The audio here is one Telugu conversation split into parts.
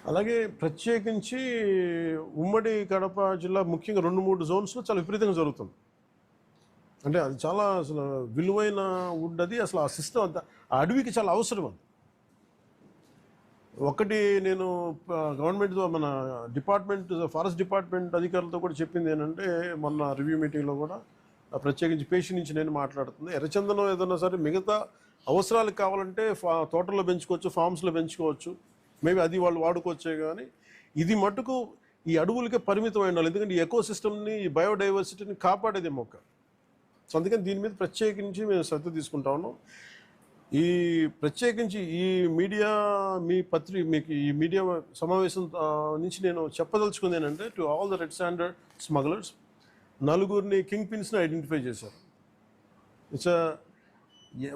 అలాగే ప్రత్యేకించి ఉమ్మడి కడప జిల్లా ముఖ్యంగా 2-3 జోన్స్లో చాలా విపరీతంగా జరుగుతుంది. అంటే అది చాలా అసలు విలువైన వుడ్, అది అసలు ఆ సిస్టమ్ అంతా ఆ అడవికి చాలా అవసరం. అది ఒకటి నేను గవర్నమెంట్ మన డిపార్ట్మెంట్ ఫారెస్ట్ డిపార్ట్మెంట్ అధికారులతో కూడా చెప్పింది ఏంటంటే, మొన్న రివ్యూ మీటింగ్లో కూడా ప్రత్యేకించి పేషి నుంచి నేను మాట్లాడుతుంది, ఎర్రచందనం ఏదైనా సరే మిగతా అవసరాలకు కావాలంటే తోటల్లో పెంచుకోవచ్చు, ఫామ్స్లో పెంచుకోవచ్చు, మేబీ అది వాళ్ళు వాడుకోవచ్చే. కానీ ఇది మటుకు ఈ అడవులకే పరిమితం అయి ఉండాలి, ఎందుకంటే ఈ ఎకో సిస్టమ్ని, ఈ బయోడైవర్సిటీని కాపాడేది మొక్క. సో అందుకని దీని మీద ప్రత్యేకించి మేము శ్రద్ధ తీసుకుంటా ఉన్నాం. ఈ ప్రత్యేకించి ఈ మీడియా మీకు ఈ మీడియా సమావేశం నుంచి నేను చెప్పదలుచుకుంది ఏంటంటే, to all the red sander smugglers, 4 king పిన్స్ని ఐడెంటిఫై చేశారు. ఇట్స్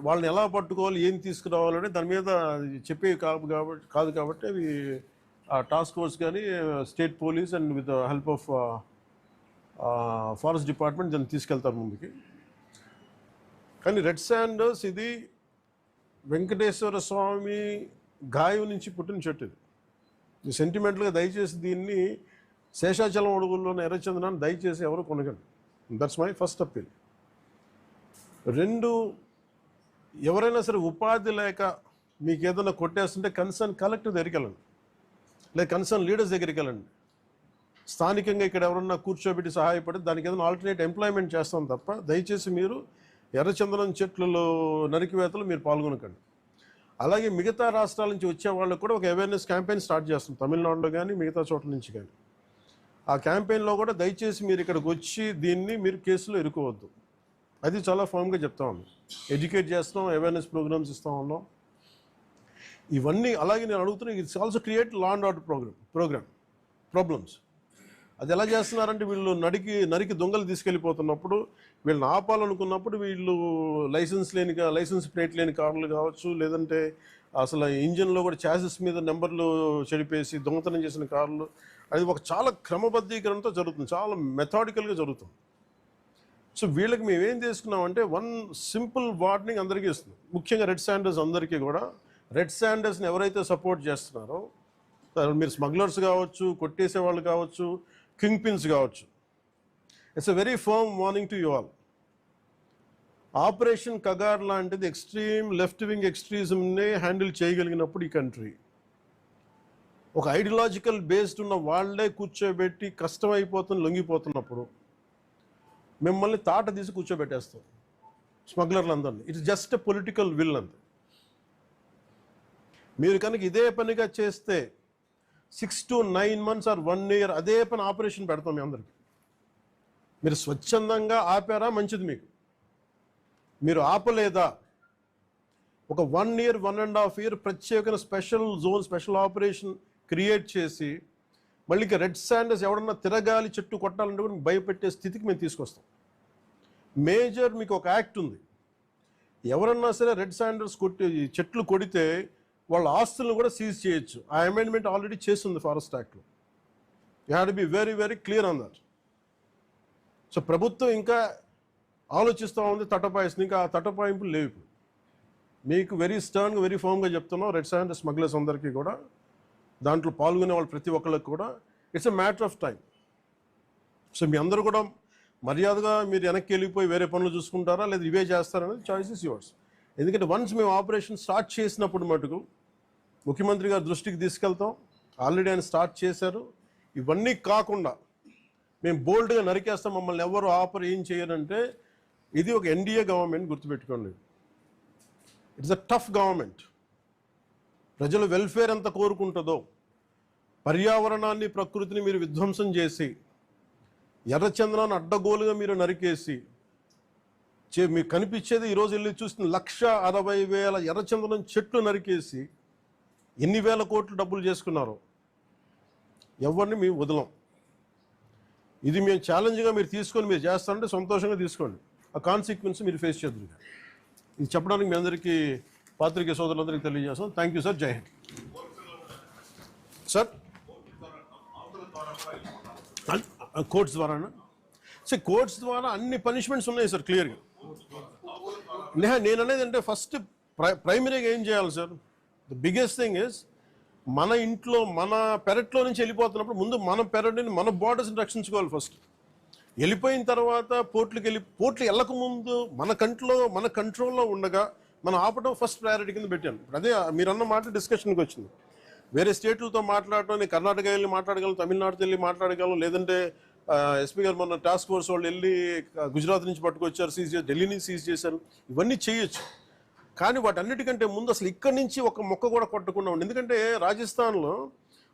వాళ్ళని ఎలా పట్టుకోవాలి, ఏం తీసుకురావాలంటే దాని మీద చెప్పే కాదు కాబట్టి అవి ఆ టాస్క్ ఫోర్స్ కానీ state police and with help of forest department దాన్ని తీసుకెళ్తారు ముందుకి. కానీ రెడ్ శాండర్స్ ఇది వెంకటేశ్వర స్వామి గాయం నుంచి పుట్టిన చెట్టు. ఇది సెంటిమెంటల్గా దయచేసి దీన్ని శేషాచలం అడుగుల్లోని ఎర్రచందనాన్ని దయచేసి ఎవరు కొనగండి. That's my first appeal. 2, ఎవరైనా సరే ఉపాధి లేక మీకు ఏదైనా కొట్టేస్తుంటే కన్సర్న్ కలెక్టర్ దగ్గరికి వెళ్ళండి, లేదా కన్సర్న్ లీడర్స్ దగ్గరికి వెళ్ళండి. స్థానికంగా ఇక్కడ ఎవరన్నా కూర్చోబెట్టి సహాయపడి దానికి ఏదైనా ఆల్టర్నేట్ ఎంప్లాయ్మెంట్ చేస్తాం తప్ప దయచేసి మీరు ఎర్రచందనం చెట్లలో నరికివేతలు మీరు పాల్గొనకండి. అలాగే మిగతా రాష్ట్రాల నుంచి వచ్చే వాళ్ళకు కూడా ఒక అవేర్నెస్ క్యాంపెయిన్ స్టార్ట్ చేస్తాం, తమిళనాడులో కానీ మిగతా చోట్ల నుంచి కానీ. ఆ క్యాంపెయిన్లో కూడా దయచేసి మీరు ఇక్కడికి వచ్చి దీన్ని మీరు కేసులో ఇరుకోవద్దు, అది చాలా ఫామ్గా చెప్తా ఉన్నాం. ఎడ్యుకేట్ చేస్తాం, అవేర్నెస్ ప్రోగ్రామ్స్ ఇస్తూ ఉన్నాం, ఇవన్నీ. అలాగే నేను అడుగుతున్నా, it's also create law and order problems. అది ఎలా చేస్తున్నారంటే, వీళ్ళు నరికి దొంగలు తీసుకెళ్ళిపోతున్నప్పుడు వీళ్ళని ఆపాలనుకున్నప్పుడు వీళ్ళు లైసెన్స్ ప్లేట్ లేని కార్లు కావచ్చు, లేదంటే అసలు ఇంజిన్లో కూడా చాసిస్ మీద నెంబర్లు చెడిపేసి దొంగతనం చేసిన కార్లు, అది ఒక చాలా క్రమబద్ధీకరణతో జరుగుతుంది, చాలా మెథాడికల్గా జరుగుతుంది. సో వీళ్ళకి మేమేం చేసుకున్నామంటే, 1 సింపుల్ వార్నింగ్ అందరికీ ఇస్తుంది, ముఖ్యంగా రెడ్ శాండర్స్ అందరికీ కూడా. రెడ్ శాండర్స్ని ఎవరైతే సపోర్ట్ చేస్తున్నారో, మీరు స్మగ్లర్స్ కావచ్చు, కొట్టేసే వాళ్ళు కావచ్చు, కింగ్ పిన్స్ కావచ్చు, it's a very firm warning to you all. Operation Kagar లాంటిది ఎక్స్ట్రీమ్ లెఫ్ట్ వింగ్ ఎక్స్ట్రీజంనే హ్యాండిల్ చేయగలిగినప్పుడు ఈ కంట్రీ, ఒక ఐడియాలజికల్ బేస్డ్ ఉన్న వాళ్ళే కూర్చోబెట్టి కష్టమైపోతుంది, లొంగిపోతున్నప్పుడు మిమ్మల్ని తాట తీసి కూర్చోబెట్టేస్తాం స్మగ్లర్లు అందరినీ. It's just a political will అంతే. మీరు కనుక ఇదే పనిగా చేస్తే 6 to 9 months or 1 year అదే పని ఆపరేషన్ పెడతాం మీ అందరికి. మీరు స్వచ్ఛందంగా ఆపారా మంచిది, మీరు ఆపలేదా, ఒక 1 year 1.5 year ప్రత్యేకమైన special zone, special operation create చేసి మళ్ళీ రెడ్ శాండర్స్ ఎవడన్నా తిరగాలి, చెట్టు కొట్టాలంటే కూడా భయపెట్టే స్థితికి మేము తీసుకొస్తాం. మేజర్ మీకు ఒక యాక్ట్ ఉంది, ఎవరన్నా సరే రెడ్ శాండర్స్ చెట్లు కొడితే వాళ్ళ ఆస్తులను కూడా సీజ్ చేయొచ్చు. ఆ అమెండ్మెంట్ ఆల్రెడీ చేస్తుంది ఫారెస్ట్ యాక్ట్లో. You have to be very very clear on that. So ప్రభుత్వం ఇంకా ఆలోచిస్తూ ఉంది, తటపాయిస్తుంది, ఇంకా ఆ తటపాయింపులు లేవు. మీకు వెరీ స్టర్న్గా, వెరీ ఫర్మ్గా చెప్తున్నాం, రెడ్ శాండర్ స్మగ్లర్స్ అందరికీ కూడా, దాంట్లో పాల్గొనే వాళ్ళు ప్రతి ఒక్కళ్ళకి కూడా it's a matter of time. So మీ అందరూ కూడా మర్యాదగా మీరు వెనక్కి వెళ్ళిపోయి వేరే పనులు చూసుకుంటారా, లేదా ఇవే చేస్తారనేది చాయిస్ ఇస్ యువర్స్. ఎందుకంటే వన్స్ మేము ఆపరేషన్ స్టార్ట్ చేసినప్పుడు మటుకు ముఖ్యమంత్రి గారి దృష్టికి తీసుకెళ్తాం, ఆల్రెడీ ఆయన స్టార్ట్ చేశారు. ఇవన్నీ కాకుండా మేము బోల్డ్గా నరికేస్తాం, మమ్మల్ని ఎవరు ఆపరు, ఏం చేయరంటే, ఇది ఒక ఎన్డీఏ గవర్నమెంట్, గుర్తుపెట్టుకోండి. It's a tough government. ప్రజల వెల్ఫేర్ ఎంత కోరుకుంటుందో, పర్యావరణాన్ని, ప్రకృతిని మీరు విధ్వంసం చేసి, ఎర్రచందనాన్ని అడ్డగోలుగా మీరు నరికేసి, మీకు కనిపించేది ఈరోజు వెళ్ళి చూస్తున్న 1,60,000 ఎర్రచందనం చెట్లు నరికేసి ఎన్ని వేల కోట్లు డబ్బులు చేసుకున్నారో, ఎవరిని మేము వదలం. ఇది మేము ఛాలెంజ్గా మీరు తీసుకొని మీరు చేస్తారంటే సంతోషంగా తీసుకోండి, ఆ కాన్సిక్వెన్స్ మీరు ఫేస్ చేద్దరు. ఇది చెప్పడానికి మీ అందరికీ, పాత్రికేయ సోదరులందరికీ తెలియజేస్తాం. Thank you sir. జై హింద్ సార్. కోర్ట్స్ ద్వారానా సార్? కోర్ట్స్ ద్వారా అన్ని పనిష్మెంట్స్ ఉన్నాయి సార్ క్లియర్గా. నేను అనేది అంటే ఫస్ట్ ప్రైమరీగా ఏం చేయాలి sir? The biggest thing is మన ఇంట్లో మన పెరట్లో నుంచి వెళ్ళిపోతున్నప్పుడు ముందు మన పెరటిని మన బార్డర్స్ని రక్షించుకోవాలి ఫస్ట్. వెళ్ళిపోయిన తర్వాత పోర్ట్లు వెళ్ళక ముందు మన కంట్రోల్లో ఉండగా మనం ఆపడం ఫస్ట్ ప్రయారిటీ కింద పెట్టాను. ఇప్పుడు అదే మీరు అన్న మాట డిస్కషన్కి వచ్చింది. వేరే స్టేట్లతో మాట్లాడటం, నేను కర్ణాటక వెళ్ళి మాట్లాడగలను, తమిళనాడుతో వెళ్ళి మాట్లాడగలను, లేదంటే ఎస్పీ గారు మొన్న టాస్క్ ఫోర్స్ వాళ్ళు వెళ్ళి గుజరాత్ నుంచి పట్టుకొచ్చారు, సీజ్ చేశారు, ఢిల్లీ నుంచి సీజ్ చేశారు, ఇవన్నీ చేయొచ్చు. కానీ వాటన్నిటికంటే ముందు అసలు ఇక్కడి నుంచి ఒక మొక్క కూడా కొట్టకుండా ఉండి, ఎందుకంటే రాజస్థాన్లో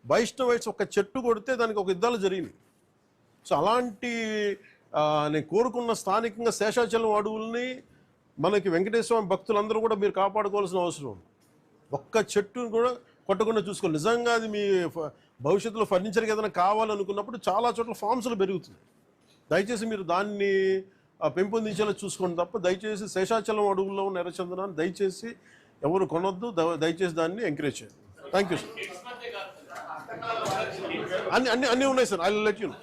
వైష్ణవైట్స్ ఒక చెట్టు కొడితే దానికి ఒక యుద్ధాలు జరిగింది. సో అలాంటి నేను కోరుకున్న స్థానికంగా శేషాచలం అడవుల్ని మనకి వెంకటేశ్వర భక్తులందరూ కూడా మీరు కాపాడుకోవాల్సిన అవసరం ఉంది. ఒక్క చెట్టును కూడా కొట్టకుండా చూసుకోవాలి. నిజంగా అది మీ భవిష్యత్తులో ఫర్నిచర్కి ఏదైనా కావాలనుకున్నప్పుడు చాలా చోట్ల ఫామ్స్లు పెరుగుతుంది. దయచేసి మీరు దాన్ని పెంపొందించేలా చూసుకోండి తప్ప దయచేసి శేషాచలం అడవుల్లో ఉన్న ఎర్రచందనాన్ని దయచేసి ఎవరు కొనొద్దు, దయచేసి దాన్ని ఎంకరేజ్ చేయండి. Thank you sir. అన్నీ ఉన్నాయి sir, I will let you know.